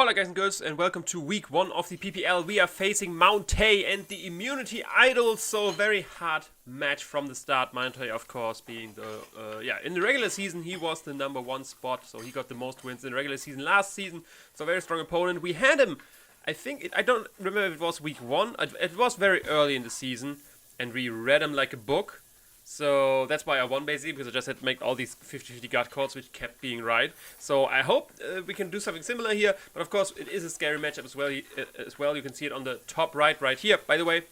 Hola guys and girls, and welcome to week 1 of the PPL. We are facing Mountaih and the Immunity Idols, so a very hard match from the start. Mountaih, of course, being the, in the regular season he was the #1 spot, so he got the most wins in the regular season last season, so very strong opponent. We had him, I don't remember if it was week 1, it was very early in the season, and we read him like a book. So that's why I won basically, because I just had to make all these 50-50 guard calls, which kept being right. So I hope we can do something similar here, but of course it is a scary matchup as well. You can see it on the top right here. By the way,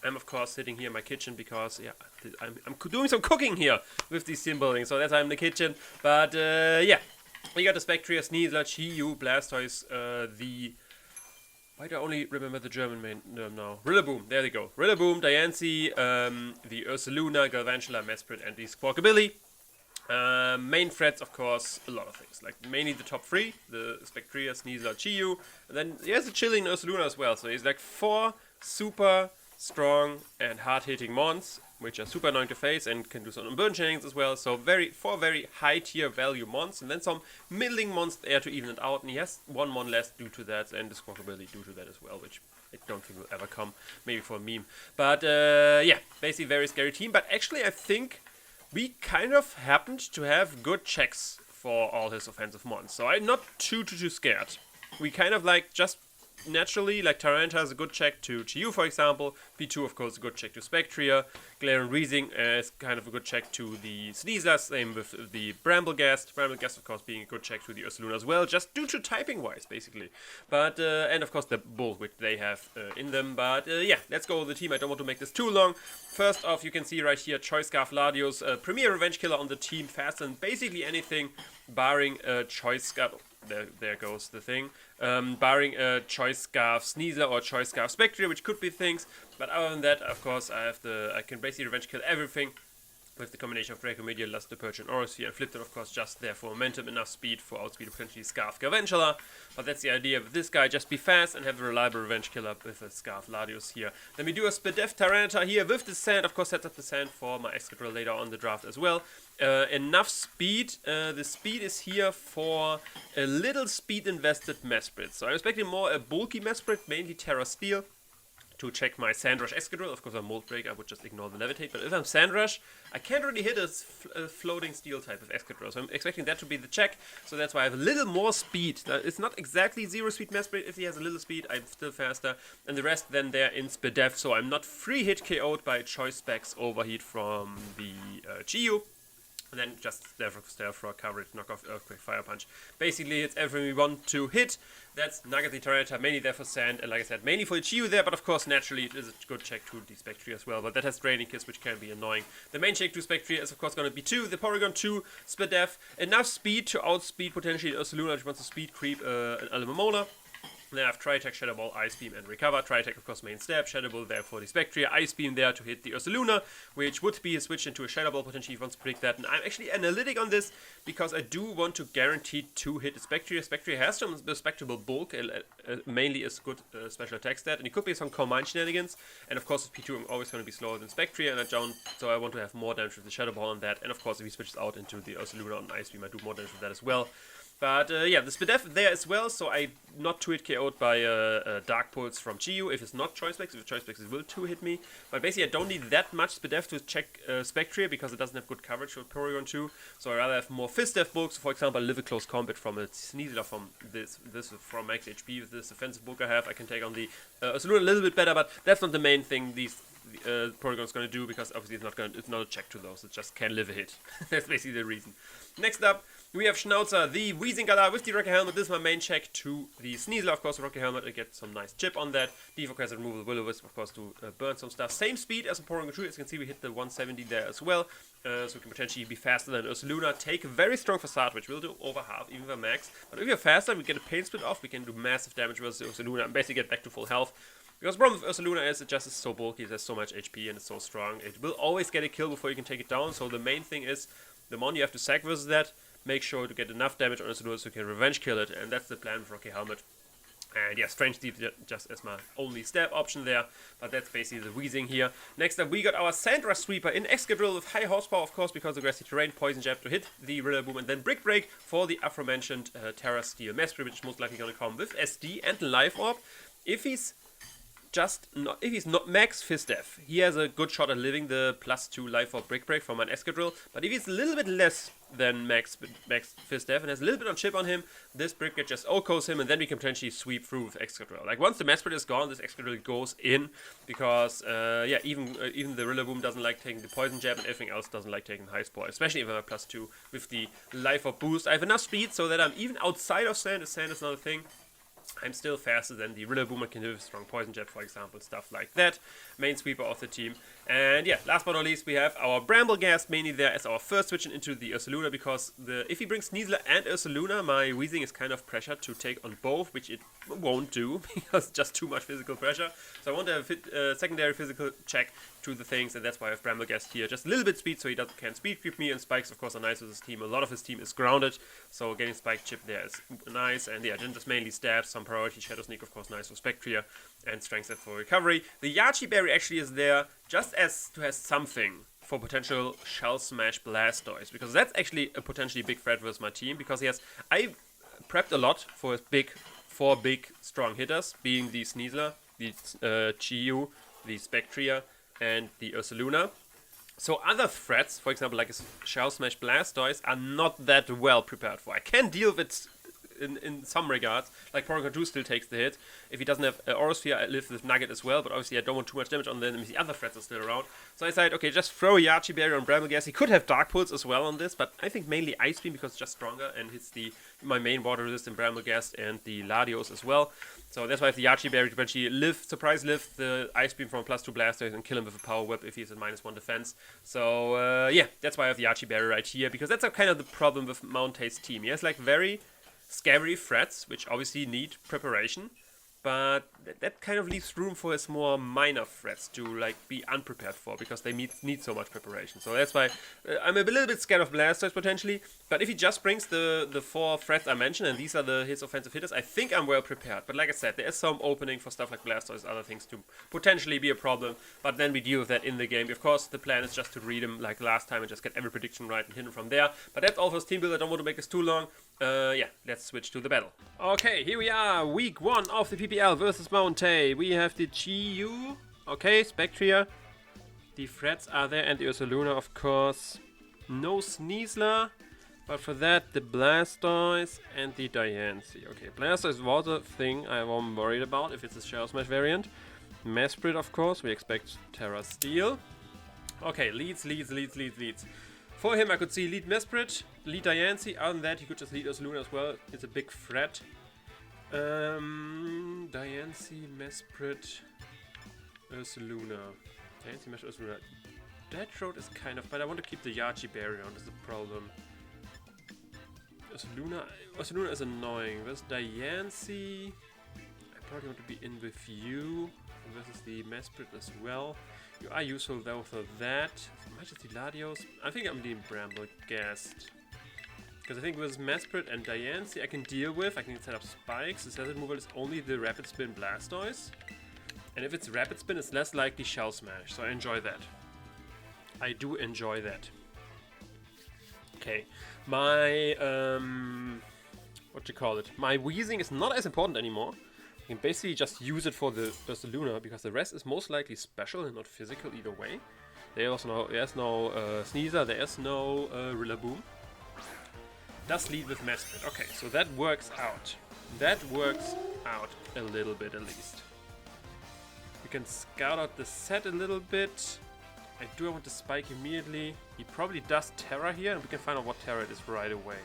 I'm of course sitting here in my kitchen because I'm doing some cooking here with these team buildings, so that's why I'm in the kitchen. But we got the Spectria, Scizor, Chiyu, Blastoise, why do I only remember the German name now? Rillaboom, there they go. Rillaboom, Diancie, the Ursaluna, Galvantula, Mesprit, and the Squawkabilly. Main threats, of course, a lot of things. Like, mainly the top 3, the Spectria, Scizor, Chiyu. And then he has a chilling Ursaluna as well. So he's like 4 super strong and hard-hitting mons, which are super annoying to face and can do some unburn chains as well. So 4 very high tier value mons, and then some middling mons there to even it out. And he has 1 mon less due to that, and the Squawkabilly due to that as well, which I don't think will ever come, maybe for a meme. But basically very scary team. But actually I think we kind of happened to have good checks for all his offensive mons, so I'm not too scared. We kind of like just naturally, like Tyranitar is a good check to Chiyu, for example. P2, of course, a good check to Spectria. Glare and Reezing is kind of a good check to the Scizor. Same with the Bramblegast. Bramblegast, of course, being a good check to the Ursaluna as well, just due to typing-wise, basically. But, and of course, the Bull, which they have in them. But, let's go with the team. I don't want to make this too long. First off, you can see right here, Choice Scarf Latios, premier Revenge Killer on the team, faster than basically anything, barring Choice Scarf. There goes the thing. Barring Choice Scarf Scizor or Choice Scarf Spectria, which could be things. But other than that, of course, I can basically revenge kill everything with the combination of Draco Meteor, Lust, the Perch, and Orosphere, and Flip it, of course, just there for momentum, enough speed for outspeed, potentially Scarf Galvantula. But that's the idea with this guy, just be fast and have a reliable revenge killer with a Scarf Latios here. Then we do a Spadef Tyranitar here with the sand, of course, sets up the sand for my Excadrill later on the draft as well. Enough speed, the speed is here for a little speed invested Mesprit. So I'm expecting more a bulky Mesprit, mainly Terra Steel, to check my Sandrush Excadrill. Of course, I'm Mold Break, I would just ignore the Levitate, but if I'm Sandrush, I can't really hit a floating steel type of Excadrill, so I'm expecting that to be the check, so that's why I have a little more speed. Now, it's not exactly 0 speed Mesprit. If he has a little speed, I'm still faster, and the rest then they're in Spadef, so I'm not free hit KO'd by Choice Specs Overheat from the Chiyu. And then just Stealth Rock, Coverage, Knockoff, Earthquake, Fire Punch. Basically, it's everything we want to hit. That's Nugget the Tyranitar, mainly there for Sand, and like I said, mainly for the Chiyu there, but of course, naturally, it is a good check to the Spectria as well, but that has Draining Kiss, which can be annoying. The main check to Spectria is, of course, going to be 2, the Porygon 2, Spadef, enough speed to outspeed potentially Ursaluna, which wants to speed creep an Alomomola. Then I have Tri-Attack, Shadow Ball, Ice Beam, and Recover. Tri-Attack, of course, main stab. Shadow Ball there for the Spectria. Ice Beam there to hit the Ursaluna, which would be a switch into a Shadow Ball, potentially if he wants to predict that. And I'm actually analytic on this, because I do want to guarantee to hit the Spectria. Spectria has some respectable bulk, mainly is good special attack stat, and it could be some Combine shenanigans. And of course, with P2, I'm always going to be slower than Spectria, and I don't, so I want to have more damage with the Shadow Ball on that. And of course, if he switches out into the Ursaluna on Ice Beam, I do more damage with that as well. But the Spadef there as well, so I'm not 2-hit KO'd by Dark Pulse from Chiyu. If it's not Choice Specs, if it's Choice Specs, it will 2-hit me. But basically, I don't need that much Spadef to check Spectria, because it doesn't have good coverage with Porygon 2. So I rather have more Fist-Def bulk. So for example, I live a close combat from a Scizor from this from max HP. With this offensive bulk I have, I can take on the Ursaluna a little bit better, but that's not the main thing these Porygon's going to do, because obviously it's not a check to those, it just can live a hit. That's basically the reason. Next up, we have Schnauzer, the Weezing Galar with the Rocky Helmet. This is my main check to the Scizor, of course, the Rocky Helmet. I get some nice chip on that. Defog has a removal Will-O-Wisp, of course, to burn some stuff. Same speed as a Porygon 2, as you can see, we hit the 170 there as well. So we can potentially be faster than Ursaluna. Take a very strong Facade, which will do over half, even with max. But if you're faster, we get a Pain Split off, we can do massive damage with Ursaluna and basically get back to full health. Because the problem with Ursaluna is it just is so bulky, it has so much HP and it's so strong. It will always get a kill before you can take it down, so the main thing is the mon you have to sack versus that, make sure to get enough damage on Ursaluna so you can revenge kill it, and that's the plan with Rocky Helmet. And yeah, Strange Thief just as my only stab option there, but that's basically the wheezing here. Next up, we got our Sandra Sweeper in Excadrill with high horsepower, of course, because of grassy terrain, Poison Jab to hit the Rillaboom, and then Brick Break for the aforementioned Terra Steel Mesprit, which is most likely going to come with SD and Life Orb. If he's not max Fizdef, he has a good shot at living the +2 Life Orb Brick Break from an Excadrill, but if he's a little bit less than max Fizdef and has a little bit of chip on him, this Brick Break just OHKOs him, and then we can potentially sweep through with Excadrill. Like, once the Mesprit is gone, this Excadrill goes in, because, yeah, even the Rillaboom doesn't like taking the Poison Jab, and everything else doesn't like taking High Spore, especially if I have a +2 with the Life Orb boost. I have enough speed so that I'm even outside of sand, if sand is not a thing. I'm still faster than the Rillaboom. I can do strong Poison Jab, for example, stuff like that. Main sweeper of the team. And yeah, last but not least, we have our Brambleghast mainly there as our first switch into the Ursaluna, because if he brings Sneasler and Ursaluna, my Weezing is kind of pressured to take on both, which it won't do, because it's just too much physical pressure. So I want to have secondary physical check to the things, and that's why I have Brambleghast here. Just a little bit speed, so he can't speed creep me, and spikes, of course, are nice with his team. A lot of his team is grounded, so getting spike chip there is nice. And yeah, then just mainly stabs, some priority Shadow Sneak, of course, nice for Spectria, and Strength Set for recovery. The Yachi Berry actually is there just as to have something for potential Shell Smash Blastoise, because that's actually a potentially big threat versus my team, because I prepped a lot for his four big strong hitters, being the Sneasler, the Chiyu, the Spectria, and the Ursaluna. So other threats, for example, like a Shell Smash Blastoise, are not that well prepared for. I can deal with it in some regards, like Porygon 2 still takes the hit. If he doesn't have Orosphere, I live with Nugget as well, but obviously I don't want too much damage on them if the other threats are still around. So I decided, okay, just throw Yachi Berry on Brambleghast. He could have Dark Pulse as well on this, but I think mainly Ice Beam, because it's just stronger and hits my main water resistant Brambleghast and the Latios as well. So that's why I have the Yachi Berry to eventually surprise lift the Ice Beam from +2 Blastoise and kill him with a Power Whip if he's at -1 defense. So yeah, that's why I have the Yachi Berry right here, because that's kind of the problem with Mountaih's team. He has like very scary threats, which obviously need preparation, but that kind of leaves room for his more minor threats to like be unprepared for, because they need so much preparation. So that's why I'm a little bit scared of Blastoise potentially, but if he just brings the 4 threats I mentioned, and these are his offensive hitters, I think I'm well prepared. But like I said, there is some opening for stuff like Blastoise, other things to potentially be a problem, but then we deal with that in the game. Of course, the plan is just to read him like last time and just get every prediction right and hit him from there. But that's all for his team build. I don't want to make this too long. Yeah, let's switch to the battle. Okay, here we are, week 1 of the PPL versus Mountaih. We have the Chiyu, okay, Spectria. The threats are there, and the Ursaluna, of course. No Sneasler, but for that, the Blastoise and the Diancie. Okay, Blastoise was a thing I was worried about if it's a Shell Smash variant. Mesprit, of course, we expect Terra Steel. Okay, leads. For him, I could see lead Mesprit, lead Diancie. Other than that, he could just lead Ursaluna as well. It's a big threat. Diancie, Mesprit, Ursaluna. Diancie, Mesprit, Ursaluna. That road is kind of, but I want to keep the Yachi Berry on, is the problem. Ursaluna is annoying. There's Diancie. I probably want to be in with you. Versus the Mesprit as well. You are useful though for that. Might just the Latios. I think I'm the Brambleghast. Because I think with Mesprit and Diancie I can deal with. I can set up spikes. The Desert Mover is only the Rapid Spin Blastoise. And if it's Rapid Spin, it's less likely Shell Smash. So I enjoy that. I do enjoy that. Okay. My, what you call it? My Weezing is not as important anymore. I can basically just use it for the Ursaluna, because the rest is most likely special and not physical either way. There's no Sneasler, there's no Rillaboom. Does lead with Mesprit. Okay, so that works out. That works out a little bit at least. We can scout out the set a little bit. I do want to spike immediately. He probably does Terra here, and we can find out what Terra it is right away.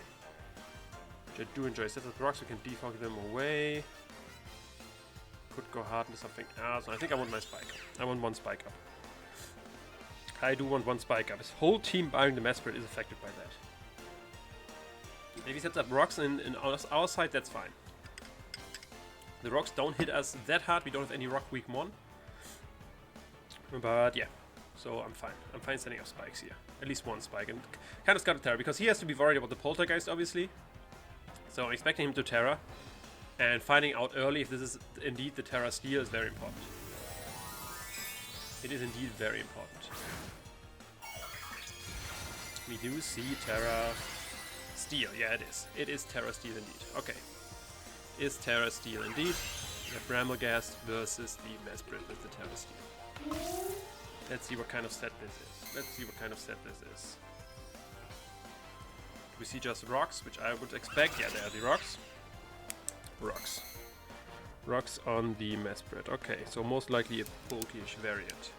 Which I do enjoy. Sets of rocks, we can defog them away. Could go hard into something else. I think I want my spike. I want 1 spike up. I do want 1 spike up. His whole team buying the Mesprit is affected by that. If he sets up rocks in our side, that's fine. The rocks don't hit us that hard. We don't have any rock week 1. But yeah, so I'm fine. I'm fine setting up spikes here. At least 1 spike. And kind of scout Terra, because he has to be worried about the Poltergeist, obviously. So I'm expecting him to Terra. And finding out early if this is indeed the Terra Steel is very important. It is indeed very important. We do see Terra Steel. Yeah, it is. It is Terra Steel indeed. Okay. Is Terra Steel indeed. We have Bramblegast versus the Mesprit with the Terra Steel. Let's see what kind of set this is. Let's see what kind of set this is. We see just rocks, which I would expect. Yeah, there are the rocks. Rocks. Rocks on the Mesprit. Okay, so most likely a bulkish variant.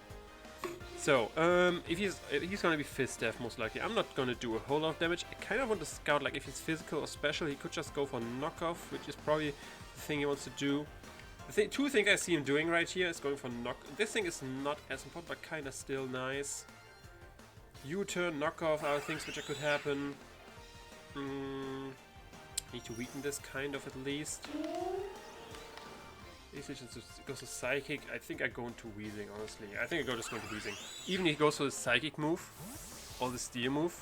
So, if he's gonna be Fist Def, most likely. I'm not gonna do a whole lot of damage. I kind of want to scout, like, if he's physical or special, he could just go for knockoff, which is probably the thing he wants to do. The two things I see him doing right here is going for knock. This thing is not as important, but kind of still nice. U-turn, knockoff are things which could happen. Need to weaken this kind of at least. If he just goes to Psychic, I think I go into Weezing, honestly. I think I just go into Weezing. Even if he goes for the Psychic move, or the Steel move.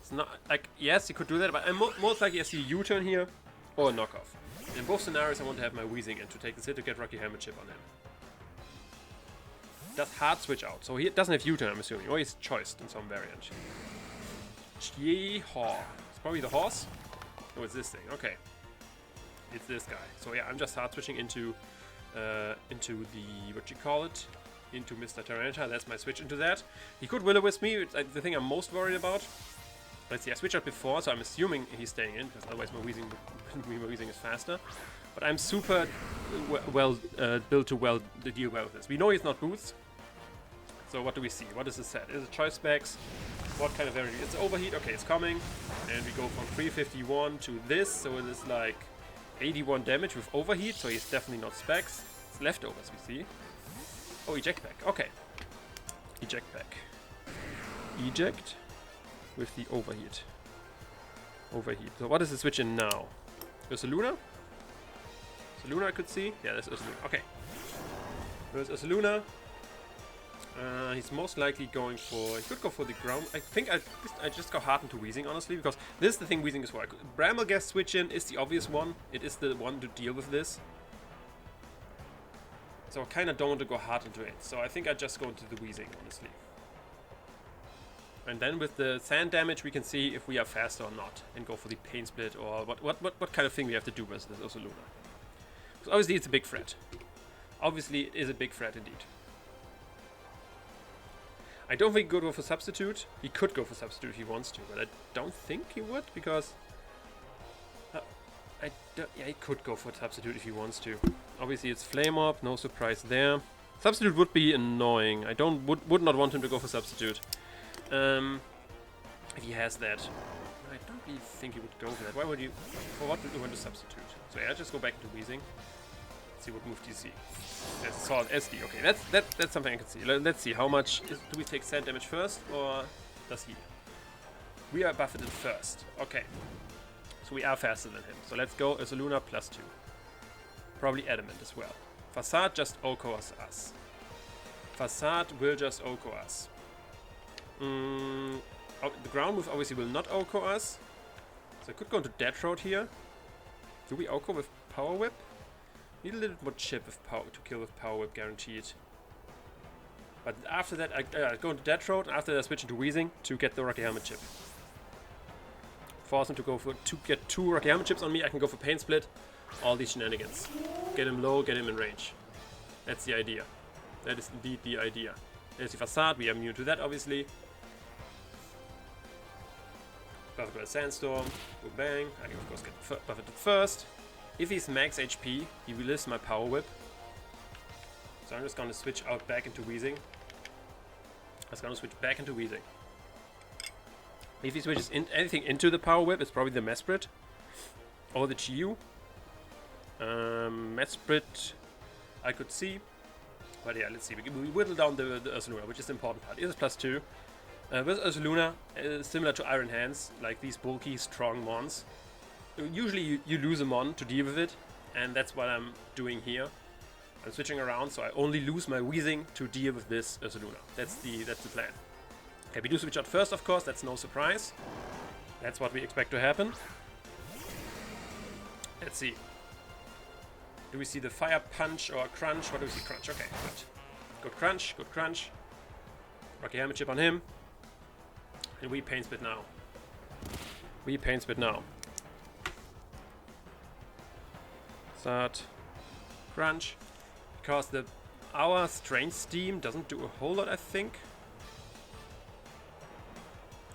It's not, like, yes, he could do that, but I'm most likely I see a U-turn here, or a knockoff. In both scenarios, I want to have my Weezing in to take this hit to get Rocky Helmet Chip on him. Does hard switch out, so he doesn't have U-turn, I'm assuming, or he's choiced in some variant. Yeehaw. It's probably the horse? No, it's this thing, okay. It's this guy. So yeah, I'm just hard switching into the, what you call it, into Mr. Tyranitar. That's my switch into that. He could Will-O-Wisp me, it's the thing I'm most worried about. Let's see, I switched out before, so I'm assuming he's staying in, because otherwise my Weezing is faster. But I'm super built to deal well with this. We know he's not Boots. So what do we see? What is the set? Is it choice specs? What kind of variant? It's overheat, okay, it's coming. And we go from 351 to this, so it is like 81 damage with overheat, so he's definitely not specs. It's leftovers, we see. Oh, eject pack, okay. Eject pack. Eject with the overheat. Overheat. So what is the switch in now? Ursaluna? Ursaluna I could see? Yeah, that's Ursaluna. Okay. There's Ursaluna. He's most likely going for... He could go for the ground. I think I just go hard into Weezing, honestly, because this is the thing Weezing is for. Bramblegast switch in is the obvious one. It is the one to deal with this. So I kind of don't want to go hard into it. So I think I just go into the Weezing, honestly. And then with the sand damage, we can see if we are faster or not, and go for the pain split or what kind of thing we have to do with this Ursaluna. Because obviously it's a big threat. Obviously it is a big threat indeed. I don't think he could go for Substitute. He could go for Substitute if he wants to, but I don't think he would, because... yeah, he could go for Substitute if he wants to. Obviously it's Flame Orb, no surprise there. Substitute would be annoying. I would not want him to go for Substitute. If he has that. I don't really think he would go for that. Why would you... For what would you want to Substitute? So yeah, just go back into Weezing. See what move do you see? That's solid SD. Okay, that's something I can see. Let's see how much do we take sand damage first, or does he? We are buffeted first. Okay, so we are faster than him. So let's go Ursaluna +2. Probably Adamant as well. Facade just OHKOs us. Facade will just OHKO us. The ground move obviously will not OHKO us. So I could go into Dead Throat here. Do we OHKO with Power Whip? Need a little bit more chip with power to kill with Power Whip, guaranteed. But after that, I go into Dead Throat. After that, I switch into Weezing to get the Rocky Helmet Chip. Force him to go for to get 2 Rocky Helmet Chips on me. I can go for Pain Split. All these shenanigans. Get him low, get him in range. That's the idea. That is indeed the idea. There's the Facade. We are immune to that, obviously. Buffeted by Sandstorm. Go bang. I can of course get buffeted first. If he's max HP, he will list my Power Whip. So I'm just gonna switch out back into Weezing. If he switches anything into the Power Whip, it's probably the Mesprit. Or the Chiyu. Mesprit I could see. But yeah, let's see. We whittle down the Ursaluna, which is the important part. It is +2. With Ursaluna, similar to Iron Hands, like these bulky, strong mons. Usually you lose a mon to deal with it, and that's what I'm doing here. I'm switching around, so I only lose my Weezing to deal with this Ursaluna. That's the plan. Okay, we do switch out first, of course, that's no surprise. That's what we expect to happen. Let's see. Do we see the fire punch or crunch? What do we see? Crunch. Okay, good. Good crunch. Good crunch. Rocky Helmet Chip on him. And we Pain Spit now. We Pain Spit now. Start. Crunch. Because our Strange Steam doesn't do a whole lot, I think.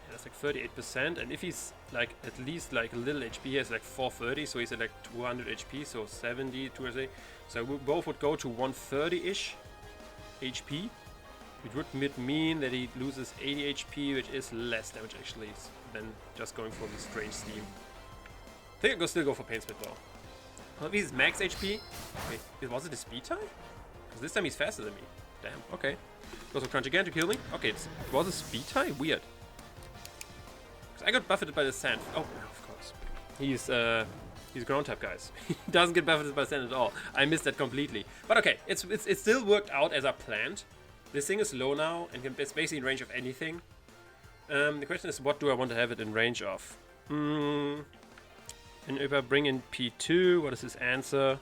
Yeah, that's like 38%. And if he's like at least like a little HP, he has like 430, so he's at like 200 HP, so 70, 230. So we both would go to 130-ish HP. It would mean that he loses 80 HP, which is less damage actually than just going for the Strange Steam. I think I'll still go for Pain Spit though. Well, if he's max HP. Wait, was it a speed tie? Because this time he's faster than me. Damn, okay. Goes for Crunch again to kill me. Okay, it was a speed tie? Weird. Because I got buffeted by the sand. Oh, of course. He's ground type, guys. He doesn't get buffeted by sand at all. I missed that completely. But okay, it still worked out as I planned. This thing is low now and it's basically in range of anything. The question is, what do I want to have it in range of? And if I bring in P2, what is his answer?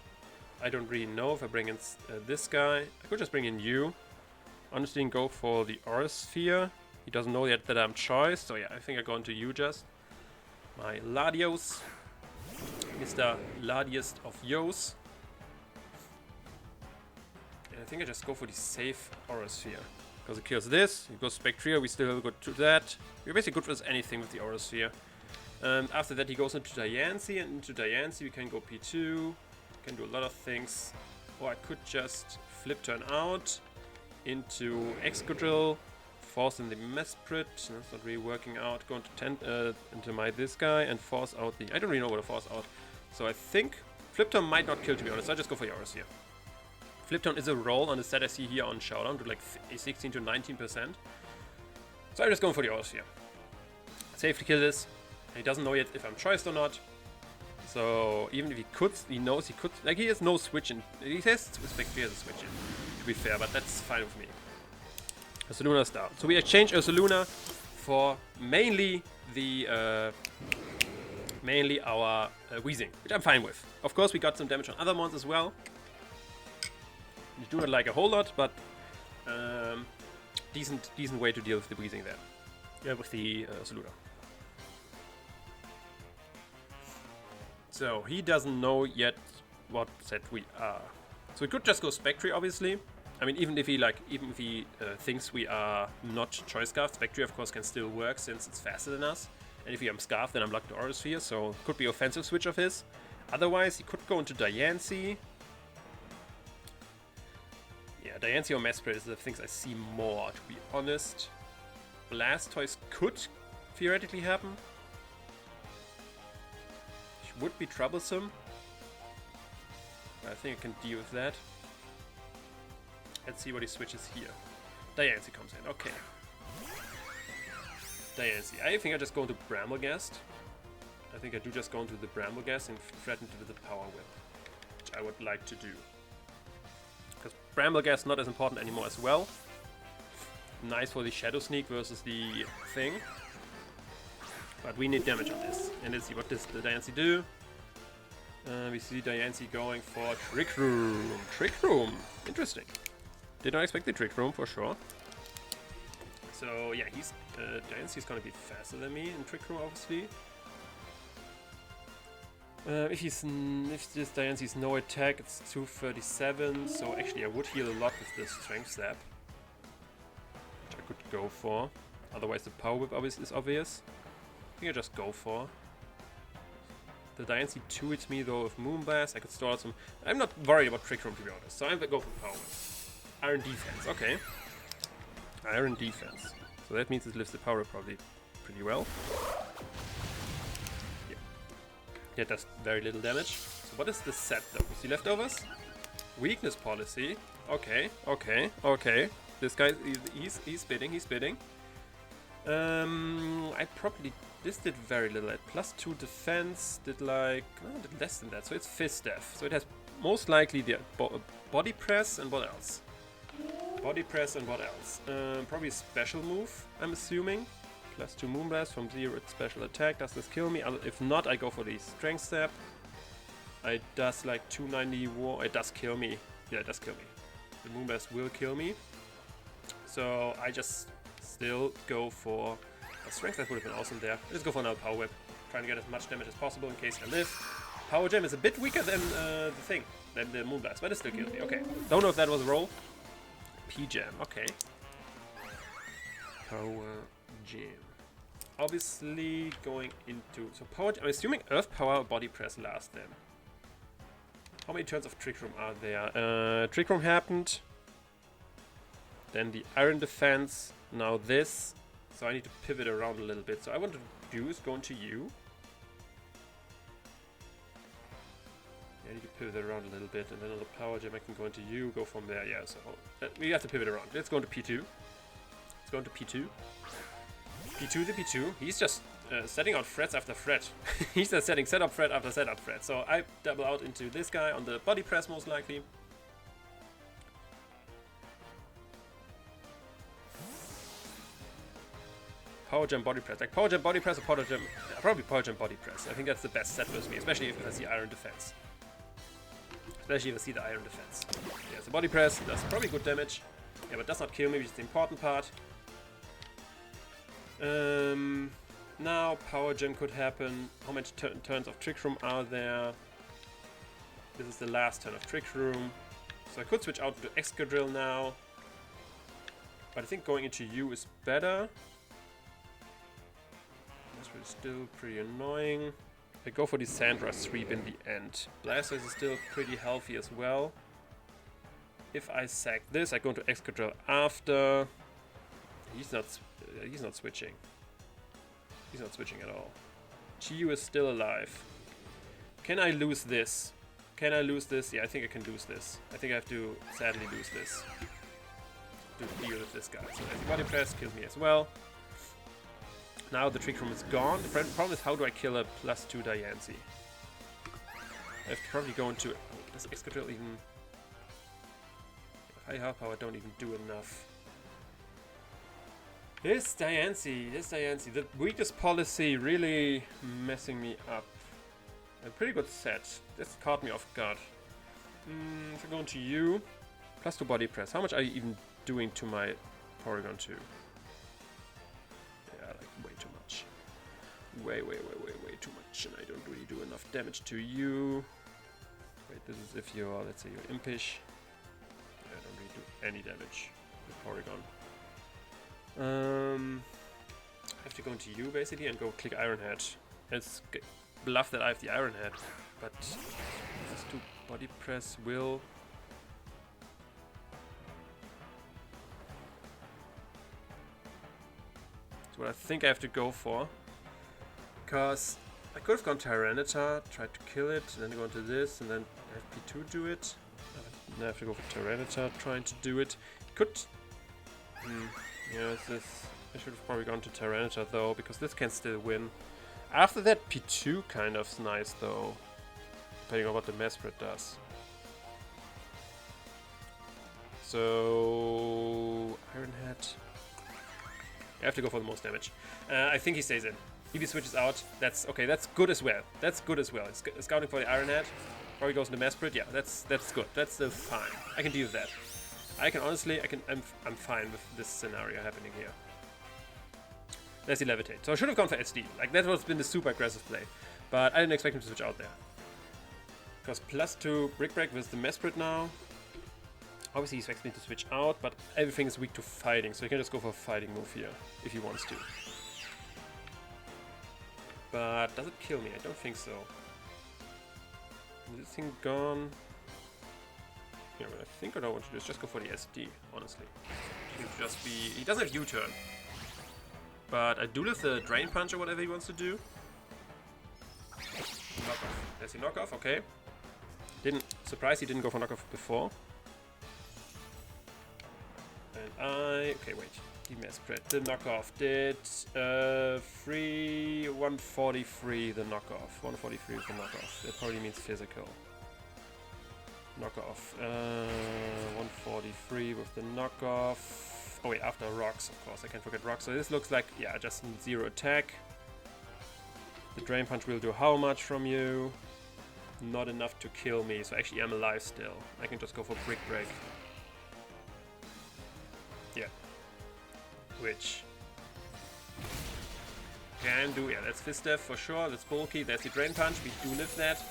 I don't really know. If I bring in this guy, I could just bring in you. Honestly, go for the Aura Sphere. He doesn't know yet that I'm choice, so yeah, I think I go into you just. My Ladios. Mr. Ladiest of Yos. And I think I just go for the safe Aura Sphere. Because it kills this, it goes Spectria, we still go to that. We're basically good for anything with the Aura Sphere. After that he goes into Diancie, and into Diancie we can go P2, can do a lot of things. Or I could just flip turn out into Excadrill, force in the Mesprit, that's not really working out, go into this guy and force out the, I don't really know what to force out. So I think Flip Turn might not kill, to be honest, I just go for Yaris here. Flip Turn is a roll on the set I see here on Showdown to like 16 to 19%. So I'm just going for the Yaris here. Safe to kill this. He doesn't know yet if I'm choiced or not. So even if he could, he knows he could. Like he has no switch in. He has Spectre has a switch in, to be fair, but that's fine with me. Ursaluna's down. So we exchange Ursaluna for mainly the our Weezing, which I'm fine with. Of course, we got some damage on other mons as well. We do not like a whole lot, but decent way to deal with the Weezing there. Yeah, with the Ursaluna. So he doesn't know yet what set we are. So we could just go Spectre, obviously. I mean, even if he thinks we are not Choice Scarf, Spectre of course can still work since it's faster than us. And if I'm Scarf, then I'm locked to Aura Sphere, so could be offensive switch of his. Otherwise, he could go into Diancie. Yeah, Diancie or Mesprit is the things I see more, to be honest. Blastoise could theoretically happen. Would be troublesome. I think I can deal with that. Let's see what he switches here. Diancie comes in, okay. Diancie. I think I just go into Bramblegast. I think I do just go into the Bramblegast and threaten to with the Power Whip, which I would like to do. Because Bramblegast not as important anymore as well. Nice for the Shadow Sneak versus the thing. But we need damage on this. And let's see what does the Diancie do. We see Diancie going for Trick Room. Trick Room! Interesting. Did not expect the Trick Room for sure. So yeah, Diancie's gonna be faster than me in Trick Room, obviously. If this Diancie's no attack, it's 237. So actually I would heal a lot with the Strength Slap, which I could go for. Otherwise the Power Whip is obvious. I think I just go for. The Diancie 2 hits me though with Moonblast. I could store some. I'm not worried about Trick Room, to be honest. So I'm gonna go for Power Whip. Iron Defense, okay. Iron Defense. So that means it lifts the Power Whip probably pretty well. Yeah. Yeah, it does very little damage. So what is the set though? You see leftovers? Weakness Policy. Okay, okay, okay. This guy, he's spitting. I probably, this did very little. At +2 defense, did like, did less than that. So it's Fist Death. So it has most likely the Body Press and what else? Body Press and what else? Probably Special Move, I'm assuming. +2 Moonblast from 0 special attack. Does this kill me? If not, I go for the Strength Step. It does like 290 war. It does kill me. Yeah, it does kill me. The Moonblast will kill me. So I just still go for a Strength. That would have been awesome there. Let's go for another Power Whip. Trying to get as much damage as possible in case I live. Power Gem is a bit weaker than the thing, than the Moonblast, but it still kills me. Okay. Don't know if that was a roll. P-Gem. Okay. Power Gem. Obviously going into... So Power... I'm assuming Earth Power or Body Press last then. How many turns of Trick Room are there? Trick Room happened. Then the Iron Defense. Now this. So I need to pivot around a little bit. So I want to do is go into you. Yeah, I need to pivot around a little bit. And then on the Power Gem I can go into you. Go from there. Yeah, so we have to pivot around. Let's go into P2. Let's go into P2. P2 the P2. He's just setting out threats after threat. He's just setting setup threat after setup threat. So I double out into this guy on the Body Press most likely. Power Gem Body Press. Like Power Gem Body Press or Power Gem... probably Power Gem Body Press. I think that's the best set with me, especially if I see Iron Defense. Especially if I see the Iron Defense. Yeah, so Body Press does probably good damage. Yeah, but does not kill me, which is the important part. Now Power Gem could happen. How many turns of Trick Room are there? This is the last turn of Trick Room. So I could switch out to Excadrill now. But I think going into you is better. That's still pretty annoying. I go for the Sandra sweep in the end. Blastoise is still pretty healthy as well. If I sack this, I go into Excadrill after. He's not switching. He's not switching at all. Chiyu is still alive. Can I lose this? Can I lose this? Yeah, I think I can lose this. I think I have to sadly lose this to deal with this guy. So Body Press kills me as well. Now the Trick Room is gone. The problem is, how do I kill a +2 Diancie? I have to probably go into... Does Excadrill even... High Heart Power don't even do enough. This Diancie, the weakest policy really messing me up. A pretty good set. This caught me off guard. If I go into you, +2 Body Press. How much are you even doing to my Porygon 2? Yeah, like way too much. Way too much, and I don't really do enough damage to you. Wait, this is if you're, let's say you're Impish. Yeah, I don't really do any damage with Porygon. I have to go into you basically and go click Iron Head. It's bluff that I have the Iron Head, but this is to Body Press will. That's what I think I have to go for. Because I could have gone Tyranitar, tried to kill it, and then go into this, and then have P2 do it. Now I have to go for Tyranitar trying to do it. Could. Yeah, I should have probably gone to Tyranitar though, because this can still win. After that, P2 kind of's nice though, depending on what the Mesprit does. So Iron Head. I have to go for the most damage. I think he stays in. If he switches out, that's okay. That's good as well. That's good as well. It's scouting for the Iron Head. Probably goes into Mesprit. Yeah, that's good. That's still fine. I can deal with that. I'm fine with this scenario happening here. There's the Levitate. So I should have gone for SD. Like, that would have been the super aggressive play. But I didn't expect him to switch out there. Because +2 Brick Break with the Mesprit now. Obviously he expects me to switch out, but everything is weak to fighting, so he can just go for a fighting move here, if he wants to. But does it kill me? I don't think so. Is this thing gone? Yeah, but I think what I want to do is just go for the SD, honestly. He doesn't have U-turn. But I do live the Drain Punch or whatever he wants to do. Knockoff. There's the knockoff, okay. Surprised he didn't go for knockoff before. And okay, wait. The Mesprit. The knockoff did 143 the knockoff. 143 with the knockoff. That probably means physical. Knockoff. 143 with the knockoff. Oh wait, after rocks, of course. I can't forget rocks. So this looks like, yeah, just 0 attack. The Drain Punch will do how much from you? Not enough to kill me, so actually I'm alive still. I can just go for Brick Break. Yeah. Which can do, yeah, that's Fist Death for sure, that's bulky, that's the Drain Punch, we do live that.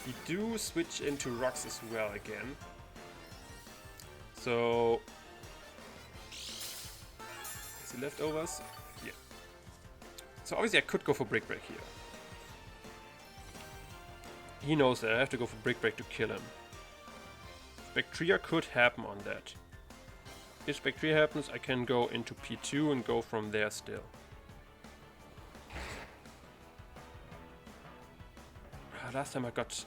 We do switch into rocks as well again. So, is he leftovers? Yeah. So obviously I could go for Brick Break here. He knows that I have to go for Brick Break to kill him. Spectria could happen on that. If Spectria happens, I can go into P2 and go from there still. Last time I got...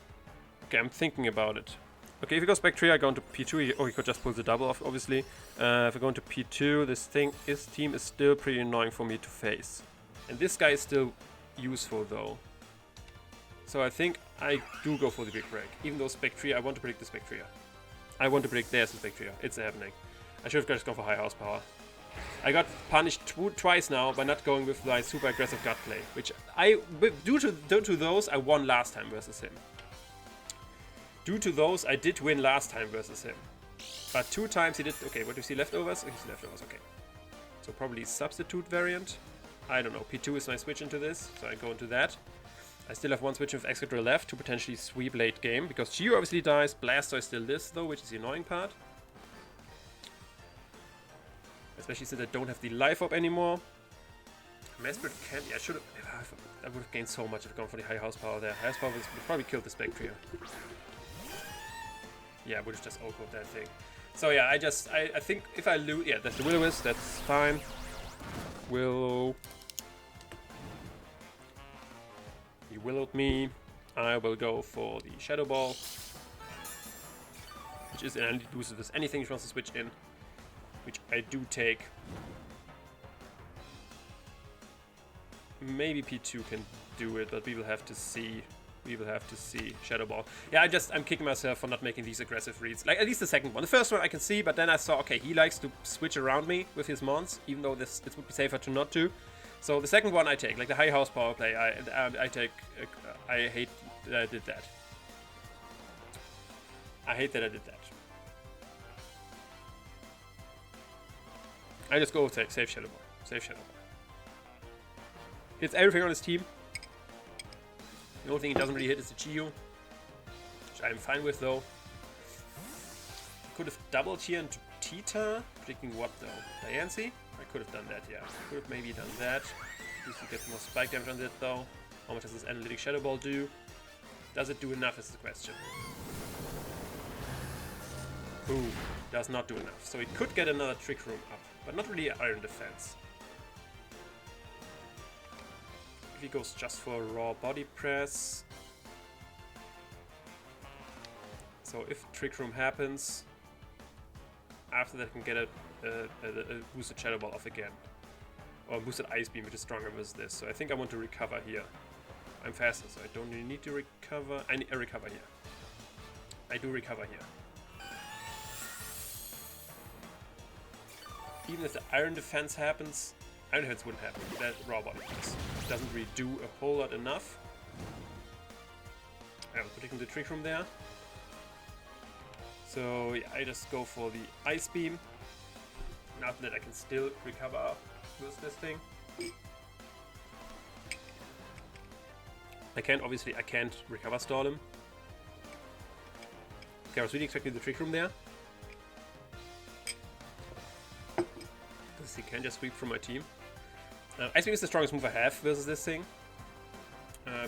Okay, I'm thinking about it. Okay, if he goes Spectria, I go into P2. He could just pull the double off, obviously. If I go into P2, this team is still pretty annoying for me to face. And this guy is still useful, though. So I think I do go for the Big Break. Even though Spectria, I want to predict the Spectria. I want to predict there's the Spectria. It's happening. I should have just gone for high house power. I got punished twice now by not going with my super aggressive gut play, which due to those I won last time versus him. Due to those I did win last time versus him, but 2 times he did. Okay, what do you see? Leftovers? Oh, he's leftovers. Okay, so probably substitute variant. I don't know. P2 is my switch into this, so I go into that. I still have 1 switch of Excadrill left to potentially sweep late game because Geo obviously dies. Blastoise still lives though, which is the annoying part. Especially since I don't have the Life Orb anymore. Mesprit can't. Yeah, I should have. I would have gained so much if I'd gone for the high house power there. High house power would probably kill the Spectria. Yeah, I would have just ulted that thing. So yeah, I think if I lose, yeah, that's the Will-O-Wisp. That's fine. Willow. He willowed me. I will go for the Shadow Ball, which is an boost with anything she wants to switch in. Which I do take. Maybe P2 can do it, but we will have to see. We will have to see. Shadow Ball. Yeah, I'm kicking myself for not making these aggressive reads. Like, at least the second one. The first one I can see, but then I saw, okay, he likes to switch around me with his mons, even though it would be safer to not to. So the second one I take, like the high house power play, I take. I hate that I did that. I hate that I did that. I just go take save Shadow Ball. Save Shadow Ball. Hits everything on his team. The only thing he doesn't really hit is the Geo, which I'm fine with though. Could have doubled here into Tita. Predicting what though? Diancie? I could have done that, yeah. Could have maybe done that. Just to get more spike damage on it though. How much does this Analytic Shadow Ball do? Does it do enough is the question. Ooh, does not do enough. So he could get another Trick Room up, but not really Iron Defense. If he goes just for raw body press. So if Trick Room happens, after that I can get a boosted Shadow Ball off again. Or a boosted Ice Beam, which is stronger versus this. So I think I want to recover here. I'm faster, so I don't really need to recover. I recover here. I do recover here. Even if the Iron Defense happens, Iron Defense wouldn't happen. That raw body press doesn't really do a whole lot enough. I was predicting the Trick Room there. So yeah, I just go for the Ice Beam. And after that I can still recover with this thing. I can't recover stall him. Okay, I was really expecting the Trick Room there. Because he can just sweep from my team. Ice Beam is the strongest move I have versus this thing.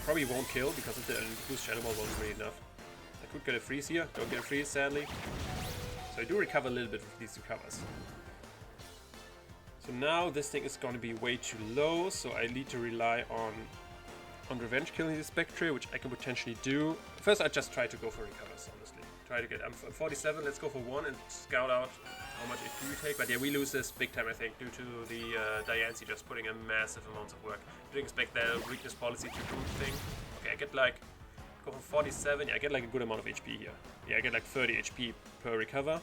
Probably won't kill because of the boost Shadow Ball wasn't really enough. I could get a freeze here, don't get a freeze sadly. So I do recover a little bit with these 2 covers. So now this thing is going to be way too low, so I need to rely on revenge killing the Spectre, which I can potentially do. First I just try to go for recovers, honestly. Try to get, I'm 47, let's go for 1 and scout out how much HP we take. But yeah, we lose this big time I think, due to the Diancie just putting a massive amount of work. Didn't expect that weakness policy to do thing. Okay, I get like, go from 47, yeah, I get like a good amount of HP here. Yeah, I get like 30 HP per recover.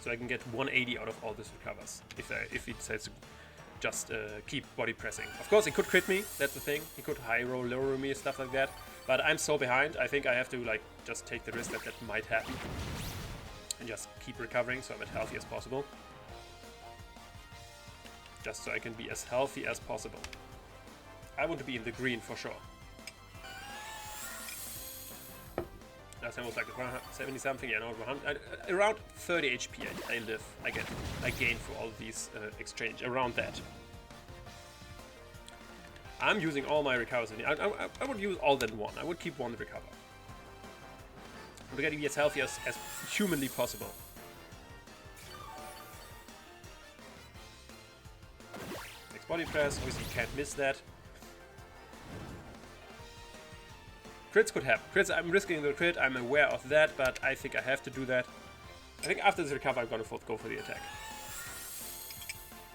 So I can get 180 out of all these recovers, if he decides to just keep body pressing. Of course, he could crit me, that's the thing. He could high roll, low roll me, stuff like that. But I'm so behind, I think I have to like just take the risk that that might happen. And just keep recovering so I'm as healthy as possible. Just so I can be as healthy as possible. I want to be in the green for sure. Last time was like 70 something, yeah, no, around 30 HP I gain for all these exchange, around that. I'm using all my recovers. I would use all than one. I would keep one recover. I'm getting as healthy as humanly possible. Next body press, obviously you can't miss that. Crits could happen. Crits, I'm risking the crit, I'm aware of that, but I think I have to do that. I think after this recover I'm gonna go for the attack.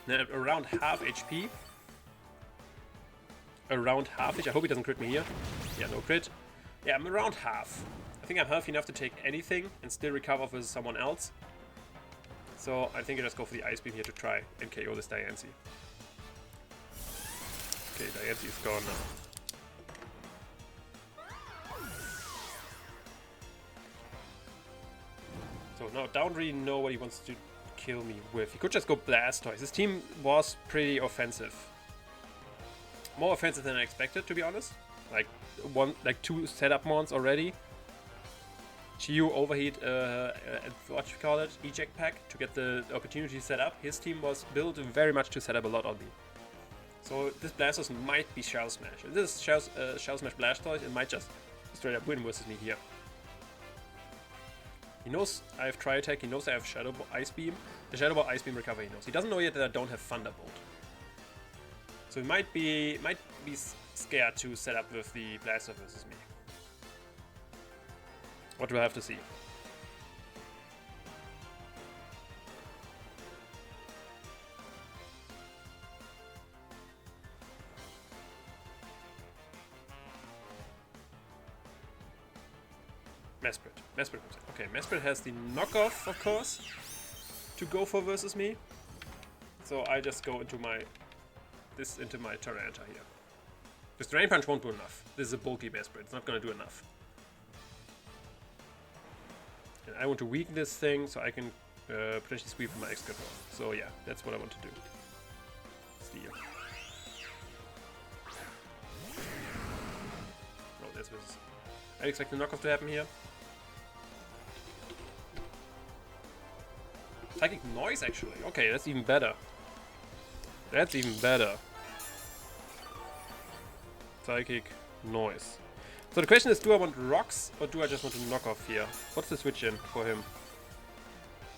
Then around half HP. Around half-ish. I hope he doesn't crit me here. Yeah, no crit. Yeah, I'm around half. I think I'm healthy enough to take anything and still recover versus someone else. So I think I just go for the Ice Beam here to try and KO this Diancie. Okay, Diancie is gone now. So now I don't really know what he wants to kill me with. He could just go Blastoise. His team was pretty offensive. More offensive than I expected, to be honest. Like two setup mons already. Chiyu overheat, what you call it, eject pack to get the opportunity set up. His team was built very much to set up a lot on me. So this Blastoise might be Shell Smash. If this is Shell Smash Blastoise, it might just straight up win versus me here. He knows I have Tri Attack, he knows I have Shadow Ball Ice Beam. The Shadow Ball Ice Beam recover he knows. He doesn't know yet that I don't have Thunderbolt. So he might be scared to set up with the Blaster versus me. What do I have to see? Mesprit. Mesprit comes in. Okay, Mesprit has the knockoff, of course, to go for versus me. So I just go into my Tyranitar here. This Drain Punch won't do enough. This is a bulky Mesprit. It's not going to do enough. And I want to weaken this thing so I can potentially sweep my Excadrill. So yeah, that's what I want to do. Steal. Oh, this was... I expect the knockoff to happen here. Psychic Noise, actually. Okay, that's even better. That's even better. Psychic Noise. So the question is, do I want Rocks or do I just want to knock off here? What's the switch in for him?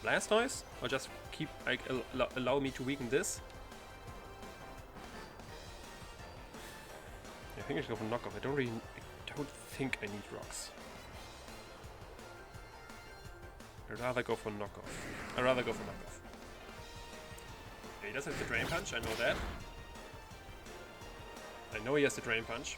Blastoise? Or just keep allow me to weaken this? I think I should go for knockoff. I don't think I need Rocks. I'd rather go for knockoff. I'd rather go for knockoff. Okay, he does have the Drain Punch, I know that. I know he has the Drain Punch.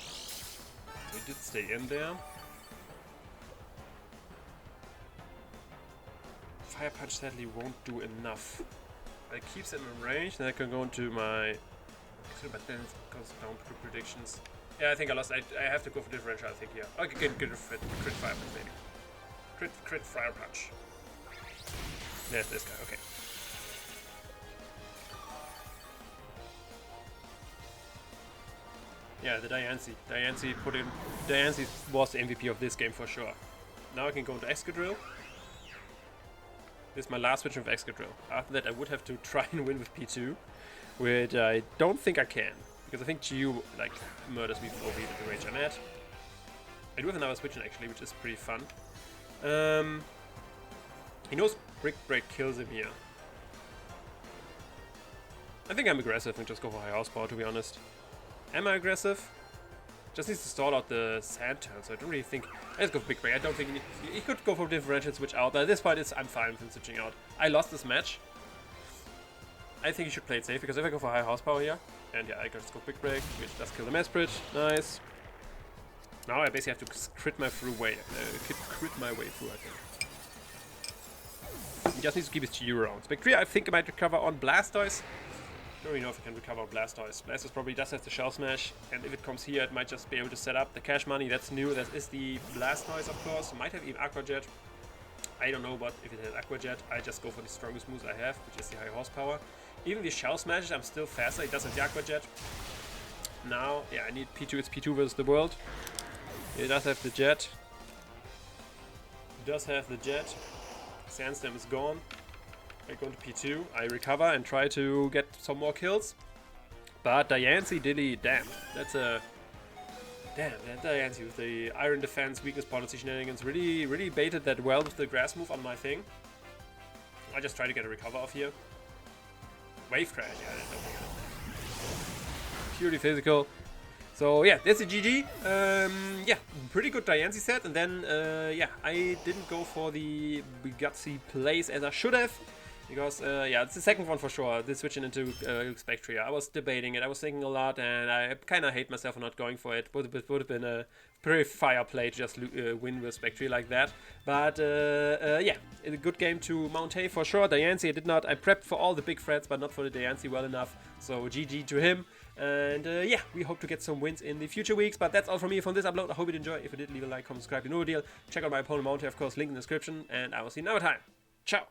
So he did stay in there. Fire Punch sadly won't do enough. It keeps him in range, then I can go into my... But then it goes down to predictions. Yeah, I think I lost. I have to go for differential, I think, here. I can get a crit Fire Punch, maybe. Crit Fire Punch. There's this guy, okay. Yeah, the Diancie. Diancie was the MVP of this game for sure. Now I can go into Excadrill. This is my last switch of Excadrill. After that I would have to try and win with P2, which I don't think I can. Because I think Chiyu like murders me for overheat at the range I'm at. I do have another switch in actually, which is pretty fun. He knows Brick Break kills him here. I think I'm aggressive and just go for high horsepower, to be honest. Am I aggressive? Just needs to stall out the sand turn, so I don't really think... Let's go for Big Break. I don't think he could go for differential switch out. But at this point, I'm fine with him switching out. I lost this match. I think he should play it safe, because if I go for high horsepower here, and yeah, I can just go Big Break, which does kill the Mesprit. Nice. Now I basically have to crit my way through, I think. just needs to keep his GU around. Spectria, I think I might recover on Blastoise. Don't really know if I can recover on Blastoise. Blastoise probably does have the Shell Smash, and if it comes here, it might just be able to set up the Cash Money. That's new. That is the Blastoise, of course. Might have even Aqua Jet. I don't know, but if it has Aqua Jet, I just go for the strongest moves I have, which is the high horsepower. Even the Shell Smashes, I'm still faster. It does have the Aqua Jet. Now, yeah, I need P2. It's P2 versus the world. It does have the Jet. It does have the Jet. Sandstorm is gone. I go into P2. I recover and try to get some more kills. But Diancie Dilly, damn. That's a... Damn, that Diancie with the Iron Defense, Weakness Policy shenanigans really baited that well with the grass move on my thing. I just try to get a recover off here. Wave Crash, yeah, I don't think it. Purely physical. So yeah, that's a GG. Yeah, pretty good Diancie set. And then, yeah, I didn't go for the gutsy plays as I should have. Because, yeah, it's the second one for sure, this switching into Spectria. I was debating it, I was thinking a lot, and I kind of hate myself for not going for it. Would have been a pretty fire play to just win with Spectria like that. But, yeah, a good game to Mountaih for sure. Diancie, I prepped for all the big threats, but not for the Diancie well enough. So, GG to him. And, yeah, we hope to get some wins in the future weeks. But that's all from me from this upload. I hope you enjoyed. If you did, leave a like, comment, subscribe, you know the deal. Check out my opponent Mountaih, of course, link in the description. And I will see you another time. Ciao!